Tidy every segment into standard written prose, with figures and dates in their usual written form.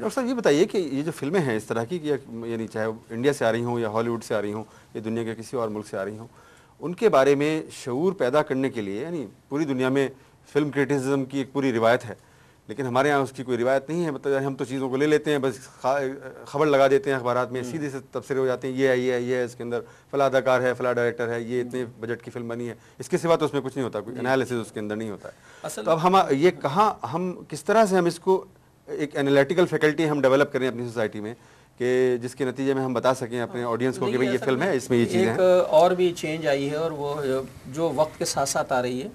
Doctor صاحب یہ بتائیے کہ یہ جو فلمیں ہیں اس طرح کی یعنی چاہے انڈیا سے آ رہی ہوں یا ہالی ووڈ سے آ رہی ہوں یا دنیا کے کسی اور ملک سے آ رہی ہوں، ان کے بارے میں شعور پیدا کرنے کے لیے، یعنی پوری دنیا میں فلم کرٹیسزم کی ایک پوری روایت ہے، لیکن ہمارے یہاں اس کی کوئی روایت نہیں ہے. مطلب ہم تو چیزوں کو لے لیتے ہیں، بس خبر لگا دیتے ہیں اخبارات میں، سیدھے سے تبصرے ہو جاتے ہیں، یہ ہے اس کے اندر فلاں اداکار ہے، فلاں ڈائریکٹر ہے، یہ اتنے بجٹ کی فلم بنی ہے. اس کے سوا تو اس میں کچھ نہیں ہوتا، کوئی انالیسس اس کے اندر نہیں ہوتا ہے. تو اب ہم یہ کہاں، ہم کس طرح سے ہم اس کو ایک انالیٹیکل فیکلٹی ہم ڈیولپ کریں اپنی سوسائٹی میں کہ جس کے نتیجے میں ہم بتا سکیں اپنے آڈینس کو کہ بھئی یہ فلم ہے، اس میں یہ چیزیں ہیں. ایک اور بھی چینج آئی ہے، اور وہ جو وقت کے ساتھ ساتھ آ رہی ہے.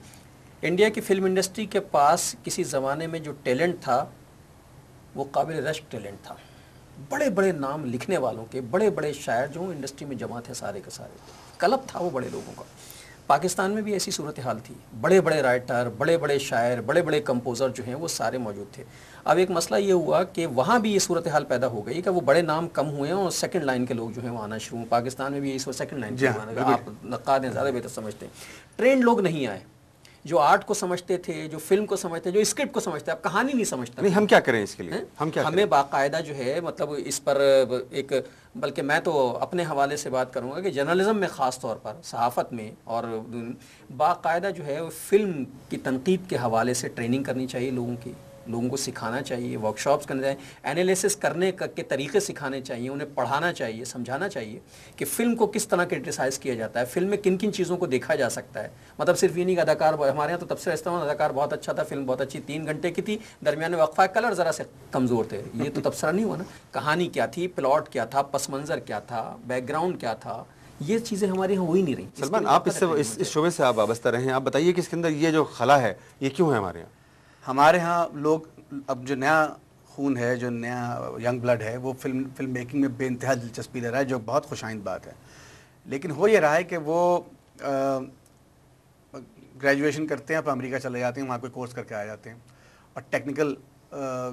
انڈیا کی فلم انڈسٹری کے پاس کسی زمانے میں جو ٹیلنٹ تھا وہ قابل رشک ٹیلنٹ تھا. بڑے بڑے نام لکھنے والوں کے، بڑے بڑے شاعر جو انڈسٹری میں جمع تھے سارے کے سارے، کلب تھا وہ بڑے لوگوں کا. پاکستان میں بھی ایسی صورتحال تھی، بڑے بڑے رائٹر، بڑے بڑے شاعر، بڑے بڑے کمپوزر جو ہیں وہ سارے موجود تھے. اب ایک مسئلہ یہ ہوا کہ وہاں بھی یہ صورتحال پیدا ہو گئی کہ وہ بڑے نام کم ہوئے ہیں اور سیکنڈ لائن کے لوگ جو ہیں وہ آنا شروع. پاکستان میں بھی اس وقت سیکنڈ لائن کے لوگ آنا، آپ نقاد ہیں زیادہ بہتر سمجھتے ہیں. ٹرینڈ لوگ نہیں آئے جو آرٹ کو سمجھتے تھے، جو فلم کو سمجھتے، جو اسکرپٹ کو سمجھتے. اب کہانی نہیں سمجھتا. نہیں، ہم کیا کریں اس کے لیے؟ ہمیں باقاعدہ جو ہے مطلب اس پر ایک، بلکہ میں تو اپنے حوالے سے بات کروں گا کہ جرنلزم میں خاص طور پر، صحافت میں، اور باقاعدہ جو ہے فلم کی تنقید کے حوالے سے ٹریننگ کرنی چاہیے لوگوں کو سکھانا چاہیے، ورکشاپس کرنے چاہیے، انالیسس کرنے کے طریقے سکھانے چاہیے، انہیں پڑھانا چاہیے، سمجھانا چاہیے کہ فلم کو کس طرح کرٹیسائز کیا جاتا ہے، فلم میں کن کن چیزوں کو دیکھا جا سکتا ہے. مطلب صرف یہ نہیں کہ اداکار، ہمارے یہاں تو تبصرہ استعمال اداکار بہت اچھا تھا، فلم بہت اچھی 3 گھنٹے کی تھی، درمیان میں وقفہ، کلر ذرا سے کمزور تھے. یہ تو تبصرہ نہیں ہوا نا. کہانی کیا تھی، پلاٹ کیا تھا، پس منظر کیا تھا، بیک گراؤنڈ کیا تھا، یہ چیزیں ہمارے یہاں ہو ہی نہیں رہی. سلمان، آپ اس شعبے سے آپ وابستہ رہے ہیں، آپ بتائیے کہ اس کے اندر یہ جو خلا ہے یہ کیوں ہے ہمارے یہاں؟ ہمارے ہاں لوگ اب جو نیا خون ہے، جو نیا ینگ بلڈ ہے، وہ فلم میکنگ میں بے انتہا دلچسپی لے رہا ہے، جو بہت خوش آئند بات ہے. لیکن ہو یہ رہا ہے کہ وہ گریجویشن کرتے ہیں، پھر امریکہ چلے جاتے ہیں، وہاں کوئی کورس کر کے آ جاتے ہیں، اور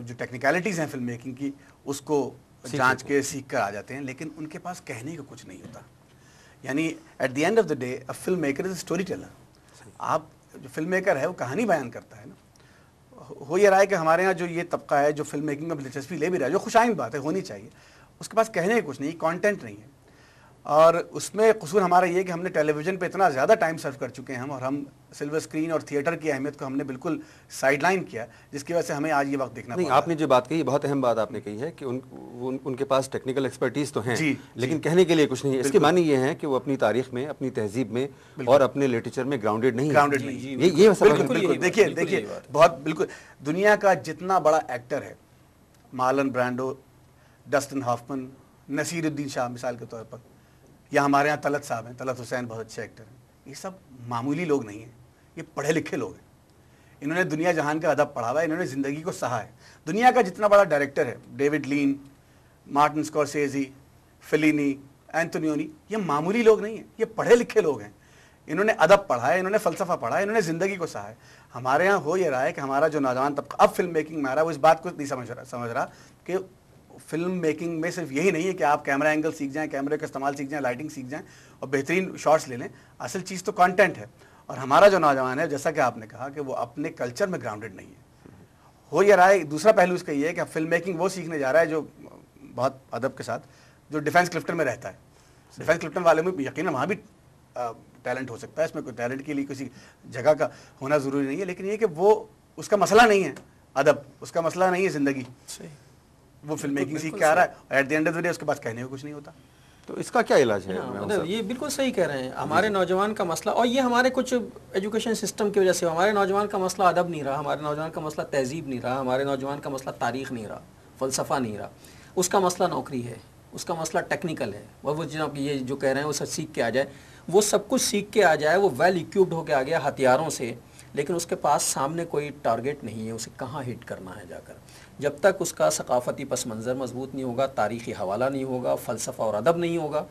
جو ٹیکنیکلٹیز ہیں فلم میکنگ کی اس کو جانچ کے سیکھ کر آ جاتے ہیں، لیکن ان کے پاس کہنے کا کچھ نہیں ہوتا. یعنی at the end of the day a film maker is a story teller. آپ جو فلم میکر ہے وہ کہانی بیان کرتا ہے نا. ہو یہ رہا ہے کہ ہمارے ہاں جو یہ طبقہ ہے جو فلم میکنگ میں دلچسپی لے بھی رہا ہے، جو خوش آئند بات ہے، ہونی چاہیے، اس کے پاس کہنے کا کچھ نہیں، کانٹینٹ نہیں ہے. اور اس میں قصور ہمارا یہ کہ ہم نے ٹیلی ویژن پہ اتنا زیادہ ٹائم سرو کر چکے ہیں اور ہم سلور اسکرین اور تھیٹر کی اہمیت کو ہم نے بالکل سائڈ لائن کیا، جس کی وجہ سے ہمیں آج یہ وقت دیکھنا پڑا. نہیں، آپ نے جو بات کہی بہت اہم بات آپ نے کہی ہے کہ ان کے پاس ٹیکنیکل ایکسپرٹیز تو ہیں، لیکن کہنے کے لیے کچھ نہیں ہے. اس کے معنی یہ ہے کہ وہ اپنی تاریخ میں، اپنی تہذیب میں اور اپنے لٹریچر میں گراؤنڈیڈ نہیں ہے. یہ بالکل دیکھیے بہت بالکل. دنیا کا جتنا بڑا ایکٹر ہے، مارلن برانڈو، ڈسٹن ہافمن، نصیر الدین شاہ مثال کے طور پر، یا ہمارے یہاں طلعت صاحب ہیں، طلعت حسین بہت اچھے ایکٹر ہیں. یہ سب معمولی لوگ نہیں ہیں، یہ پڑھے لکھے لوگ ہیں. انہوں نے دنیا جہان کا ادب پڑھا ہوا ہے، انہوں نے زندگی کو سہا ہے. دنیا کا جتنا بڑا ڈائریکٹر ہے، ڈیوڈ لین، مارٹن اسکورسیزی، فیلینی، اینتونیونی، یہ معمولی لوگ نہیں ہیں، یہ پڑھے لکھے لوگ ہیں. انہوں نے ادب پڑھا ہے، انہوں نے فلسفہ پڑھا ہے، انہوں نے زندگی کو سہا ہے. ہمارے یہاں ہو یہ رہا ہے کہ ہمارا جو نوجوان طبقہ اب فلم میکنگ میں آ رہا ہے، وہ اس بات کو نہیں سمجھ رہا کہ فلم میکنگ میں صرف یہی نہیں ہے کہ آپ کیمرہ اینگل سیکھ جائیں، کیمرے کا استعمال سیکھ جائیں، لائٹنگ سیکھ جائیں اور بہترین شاٹس لے لیں. اصل چیز تو کانٹینٹ ہے. اور ہمارا جو نوجوان ہے، جیسا کہ آپ نے کہا، کہ وہ اپنے کلچر میں گراؤنڈڈ نہیں ہے. ہو یہ رہا ہے دوسرا پہلو اس کا یہ ہے کہ فلم میکنگ وہ سیکھنے جا رہا ہے جو بہت ادب کے ساتھ جو ڈیفینس کلفٹن میں رہتا ہے. ڈیفینس کلفٹن والے میں یقیناً وہاں بھی ٹیلنٹ ہو سکتا ہے، اس میں کوئی ٹیلنٹ کے لیے کسی جگہ کا ہونا ضروری نہیں ہے، لیکن یہ کہ وہ اس کا مسئلہ نہیں ہے ادب، اس کا مسئلہ نہیں ہے زندگی. وہ فلم میکنگ سیکھ کے آ رہا ہے اور at the end of the day اس کے پاس کہنے کو کچھ نہیں ہوتا. تو اس کا کیا علاج ہے؟ یہ بالکل صحیح کہہ رہے ہیں. ہمارے نوجوان کا مسئلہ، اور یہ ہمارے کچھ ایجوکیشن سسٹم کی وجہ سے، ہمارے نوجوان کا مسئلہ ادب نہیں رہا، ہمارے نوجوان کا مسئلہ تہذیب نہیں رہا، ہمارے نوجوان کا مسئلہ تاریخ نہیں رہا، فلسفہ نہیں رہا. اس کا مسئلہ نوکری ہے، اس کا مسئلہ ٹیکنیکل ہے. وہ جناب یہ جو کہہ رہے ہیں وہ سب سیکھ کے آ جائے، وہ سب کچھ سیکھ کے آ جائے، وہ ویل اکوپڈ ہو کے آ گیا ہتھیاروں سے، لیکن اس کے پاس سامنے کوئی ٹارگیٹ نہیں ہے، اسے کہاں ہٹ کرنا ہے جا کر. جب تک اس کا ثقافتی پس منظر مضبوط نہیں ہوگا، تاریخی حوالہ نہیں ہوگا، فلسفہ اور ادب نہیں ہوگا،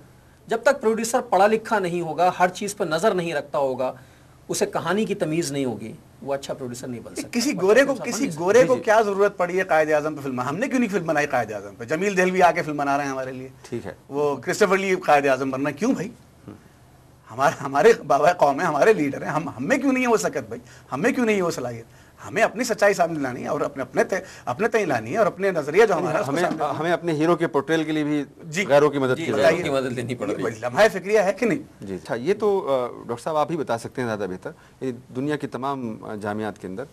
جب تک پروڈیوسر پڑھا لکھا نہیں ہوگا، ہر چیز پر نظر نہیں رکھتا ہوگا، اسے کہانی کی تمیز نہیں ہوگی، وہ اچھا پروڈیوسر نہیں بن سکتا. کسی گورے کو کیا ضرورت پڑی ہے قائد اعظم پہ فلم؟ ہم نے کیوں نہیں فلم بنائی قائد اعظم پہ؟ جمیل دہلوی آ کے فلم بنا رہے ہیں ہمارے لیے. ٹھیک ہے، وہ کرسٹوفر لی قائد اعظم بننا کیوں بھائی؟ ہمارے بابا قوم ہے، ہمارے لیڈر ہیں، ہم میں کیوں نہیں ہے وہ سکت بھائی؟ ہم میں کیوں نہیں ہے وہ صلاحیت؟ ہمیں اپنی سچائی سامنے لانی ہے اور اپنے تئیں لانی ہے اور اپنے نظریہ جو ہمارا ہمیں اپنے ہیرو کے پورٹریل کے لیے بھی غیروں کی مدد کی مدد لینی پڑ رہی ہے. لمحہ فکریہ ہے کہ نہیں؟ جی اچھا، یہ تو ڈاکٹر صاحب آپ ہی بتا سکتے ہیں زیادہ بہتر. دنیا کی تمام جامعات کے اندر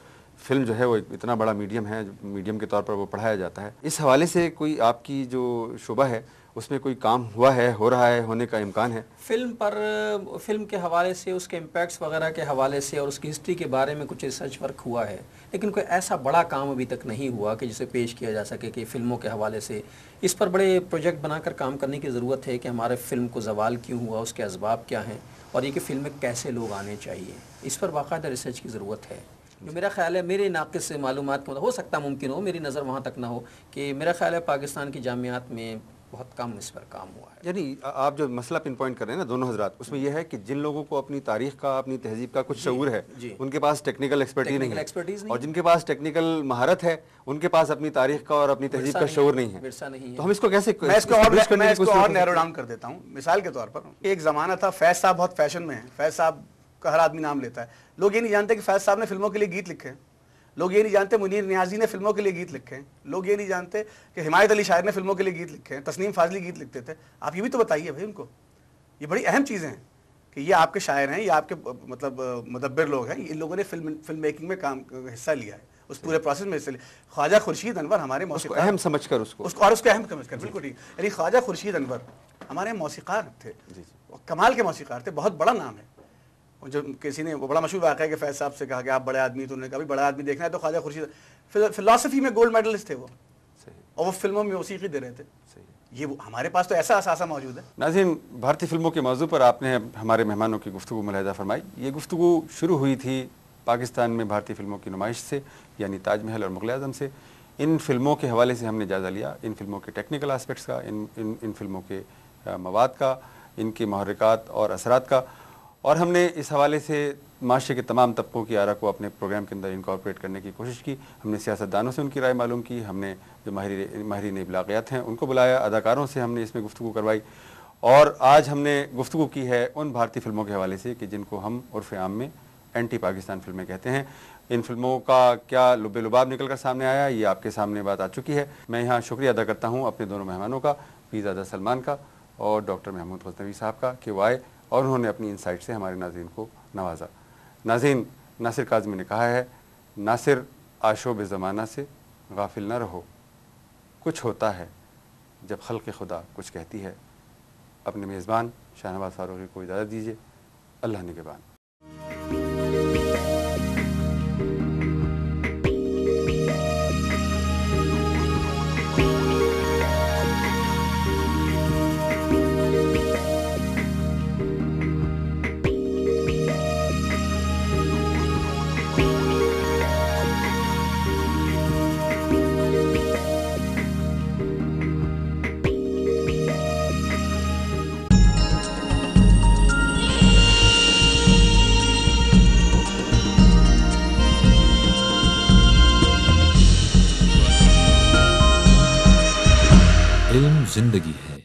فلم جو ہے وہ اتنا بڑا میڈیم ہے، میڈیم کے طور پر وہ پڑھایا جاتا ہے. اس حوالے سے کوئی آپ کی جو شعبہ ہے اس میں کوئی کام ہوا ہے، ہو رہا ہے، ہونے کا امکان ہے؟ فلم کے حوالے سے، اس کے امپیکٹس وغیرہ کے حوالے سے اور اس کی ہسٹری کے بارے میں کچھ ریسرچ ورک ہوا ہے، لیکن کوئی ایسا بڑا کام ابھی تک نہیں ہوا کہ جسے پیش کیا جا سکے کہ فلموں کے حوالے سے اس پر بڑے پروجیکٹ بنا کر کام کرنے کی ضرورت ہے کہ ہمارے فلم کو زوال کیوں ہوا، اس کے اسباب کیا ہیں، اور یہ کہ فلم میں کیسے لوگ آنے چاہیے. اس پر باقاعدہ ریسرچ کی ضرورت ہے. جو میرا خیال ہے، میرے ناقص سے معلومات کے ہو سکتا ممکن ہو، میری نظر وہاں تک نہ ہو، کہ میرا خیال ہے پاکستان کی جامعات میں بہت کم اس پر کام ہوا ہے. یعنی آپ جو مسئلہ پن پوائنٹ کر رہے ہیں نا دونوں حضرات، اس میں یہ ہے کہ جن لوگوں کو اپنی تاریخ کا، اپنی تہذیب کا کچھ شعور ہے، ان کے پاس ٹیکنیکل ایکسپرٹیز نہیں ہے، اور جن کے پاس ٹیکنیکل مہارت ہے ان کے پاس اپنی تاریخ کا اور اپنی تہذیب کا شعور نہیں ہے. تو ہم اس کو کیسے، میں اس کو اور نیرو ڈاؤن کر دیتا ہوں. مثال کے طور پر ایک زمانہ تھا، فیض صاحب بہت فیشن میں ہیں، فیض صاحب کا ہر آدمی نام لیتا ہے. لوگ یہ نہیں جانتے کہ فیض صاحب نے فلموں کے لیے گیت لکھے ہیں. لوگ یہ نہیں جانتے منیر نیازی نے فلموں کے لیے گیت لکھے ہیں. لوگ یہ نہیں جانتے کہ حمایت علی شاعر نے فلموں کے لیے گیت لکھے ہیں. تسنیم فاضلی گیت لکھتے تھے. آپ یہ بھی تو بتائیے بھائی ان کو. یہ بڑی اہم چیزیں ہیں کہ یہ آپ کے شاعر ہیں، یہ آپ کے مطلب مدبر لوگ ہیں. ان لوگوں نے فلم میکنگ میں کام حصہ لیا ہے، اس پورے پروسیس میں حصہ لیا. خواجہ خورشید انور ہمارے موسیقار، اہم سمجھ کر اس کو اہم سمجھ کر، بالکل ٹھیک. یعنی خواجہ خورشید انور ہمارے موسیقار تھے، کمال کے موسیقار تھے، بہت بڑا نام ہے. جو کسی نے وہ بڑا مشہور واقعہ ہے کہ فیض صاحب سے کہا کہ آپ بڑے آدمی، تو انہوں نے کہا بڑا آدمی دیکھنا ہے تو خواجہ خورشید. فلسفی میں گولڈ میڈلسٹ تھے وہ، اور وہ فلموں میں موسیقی دے رہے تھے. یہ ہمارے پاس تو ایسا اثاثہ موجود ہے. ناظرین، بھارتی فلموں کے موضوع پر آپ نے ہمارے مہمانوں کی گفتگو ملاحظہ فرمائی. یہ گفتگو شروع ہوئی تھی پاکستان میں بھارتی فلموں کی نمائش سے، یعنی تاج محل اور مغل اعظم سے. ان فلموں کے حوالے سے ہم نے جائزہ لیا، ان فلموں کے ٹیکنیکل آسپیکٹس کا، ان فلموں کے مواد کا، ان کے محرکات اور اثرات کا، اور ہم نے اس حوالے سے معاشرے کے تمام طبقوں کی آرا کو اپنے پروگرام کے اندر انکارپوریٹ کرنے کی کوشش کی. ہم نے سیاستدانوں سے ان کی رائے معلوم کی، ہم نے جو ماہرین ابلاغیات ہیں ان کو بلایا، اداکاروں سے ہم نے اس میں گفتگو کروائی، اور آج ہم نے گفتگو کی ہے ان بھارتی فلموں کے حوالے سے کہ جن کو ہم عرف عام میں اینٹی پاکستان فلمیں کہتے ہیں. ان فلموں کا کیا لب لباب نکل کر سامنے آیا، یہ آپ کے سامنے بات آ چکی ہے. میں یہاں شکریہ ادا کرتا ہوں اپنے دونوں مہمانوں کا، پیرزادہ سلمان کا اور ڈاکٹر محمود غزنوی صاحب کا، کہ وہ آئے اور انہوں نے اپنی انسائٹ سے ہمارے ناظرین کو نوازا. ناظرین، ناصر کاظمی نے کہا ہے، ناصر آشوب زمانہ سے غافل نہ رہو، کچھ ہوتا ہے جب خلق خدا کچھ کہتی ہے. اپنے میزبان شاہنواز فاروقی کو اجازت دیجیے. اللہ نگہبان. علم زندگی ہے.